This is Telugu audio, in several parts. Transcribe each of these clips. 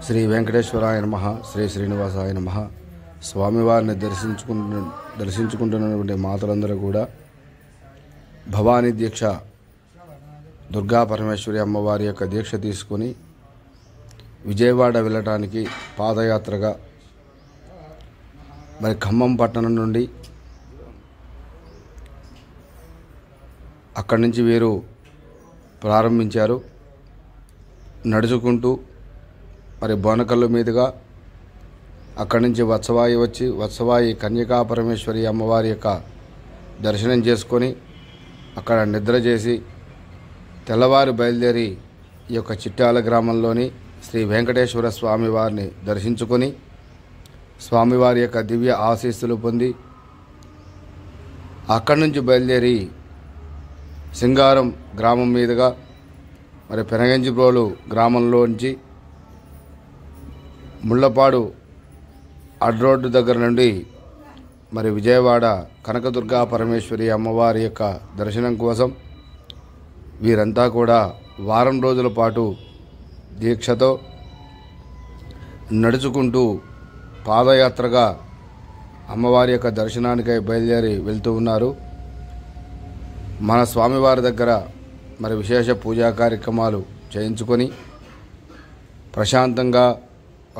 శ్రీ వెంకటేశ్వరాయ నమః, శ్రీ శ్రీనివాసాయ నమః. స్వామివారిని దర్శించుకుంటున్నటువంటి మాతలందరూ కూడా భవానీ దీక్ష, దుర్గా పరమేశ్వరి అమ్మవారి యొక్క దీక్ష తీసుకొని విజయవాడ వెళ్ళటానికి పాదయాత్రగా మరి ఖమ్మం పట్టణం నుండి అక్కడి నుంచి వీరు ప్రారంభించారు. నడుచుకుంటూ మరి బోనకల్లు మీదుగా అక్కడి నుంచి వత్సవాయి వచ్చి వత్సవాయి కన్యకా పరమేశ్వరి అమ్మవారి యొక్క దర్శనం చేసుకొని అక్కడ నిద్ర చేసి తెల్లవారు బయలుదేరి ఈ యొక్క చిట్యాల గ్రామంలోని శ్రీ వెంకటేశ్వర స్వామి వారిని దర్శించుకొని స్వామివారి యొక్క దివ్య ఆశీస్సులు పొంది అక్కడి నుంచి బయలుదేరి సింగారం గ్రామం మీదుగా మరి పెనగంజిప్రోలు గ్రామంలోంచి ముళ్ళపాడు అడ్రోడ్డు దగ్గర నుండి మరి విజయవాడ కనకదుర్గా పరమేశ్వరి అమ్మవారి యొక్క దర్శనం కోసం వీరంతా కూడా వారం రోజుల పాటు దీక్షతో నడుచుకుంటూ పాదయాత్రగా అమ్మవారి యొక్క దర్శనానికై బయలుదేరి వెళ్తూ ఉన్నారు. మన స్వామివారి దగ్గర మరి విశేష పూజా కార్యక్రమాలు చేయించుకొని ప్రశాంతంగా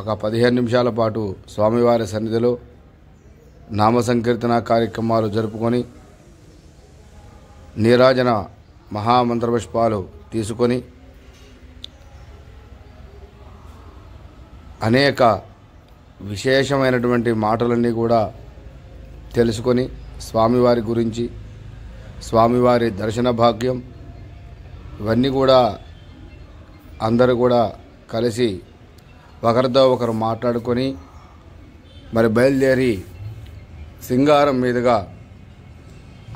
ఒక 15 నిమిషాల పాటు స్వామివారి సన్నిధిలో నామ సంకీర్తన కార్యక్రమాలు జరుపుకొని నీరాజన మహామంత్రపుష్పాలు తీసుకొని అనేక విశేషమైనటువంటి మాటలన్నీ కూడా తెలుసుకొని స్వామివారి గురించి, స్వామివారి దర్శన భాగ్యం ఇవన్నీ కూడా అందరూ కూడా కలిసి ఒకరితో ఒకరు మాట్లాడుకొని మరి బయలుదేరి సింగారం మీదుగా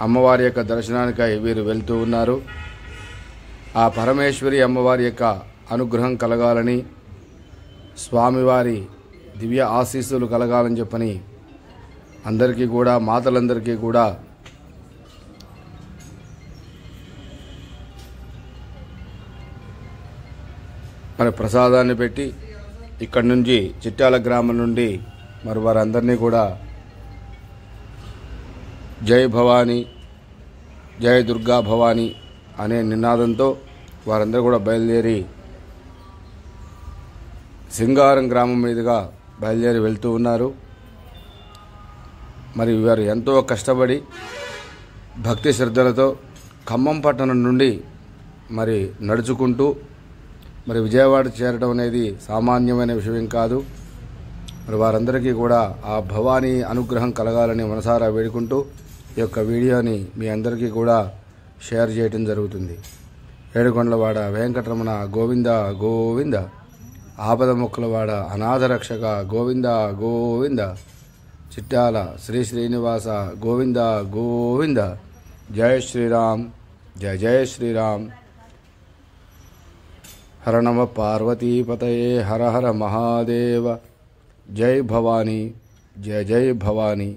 అమ్మవారి యొక్క దర్శనానికై వీరు వెళ్తూ ఉన్నారు. ఆ పరమేశ్వరి అమ్మవారి యొక్క అనుగ్రహం కలగాలని, స్వామివారి దివ్య ఆశీస్సులు కలగాలని చెప్పని అందరికీ కూడా, మాతలందరికీ కూడా మరి ప్రసాదాన్ని పెట్టి ఇక్కడి నుంచి చిట్యాల గ్రామం నుండి మరి వారందరినీ కూడా జై భవానీ, జై దుర్గా భవానీ అనే నినాదంతో వారందరూ కూడా బయలుదేరి సింగారం గ్రామం మీదుగా బయలుదేరి వెళ్తూ ఉన్నారు. మరి వారు ఎంతో కష్టపడి భక్తి శ్రద్ధలతో ఖమ్మం పట్టణం నుండి మరి నడుచుకుంటూ మరి విజయవాడ చేరడం అనేది సామాన్యమైన విషయం కాదు. మరి వారందరికీ కూడా ఆ భవానీ అనుగ్రహం కలగాలని మనసారా వేడుకుంటూ ఈ యొక్క వీడియోని మీ అందరికీ కూడా షేర్ చేయడం జరుగుతుంది. ఏడుకొండలవాడ వెంకటరమణ గోవింద గోవింద, ఆపద మొక్కలవాడ అనాథ రక్షక గోవింద గోవింద, చిట్యాల శ్రీ శ్రీనివాస గోవింద గోవింద. జై శ్రీరామ్, జయ జయ శ్రీరామ్. హర నమ పార్వతీపతయే, హర హర మహాదేవ. జై భవానీ, జయ జయ భవానీ.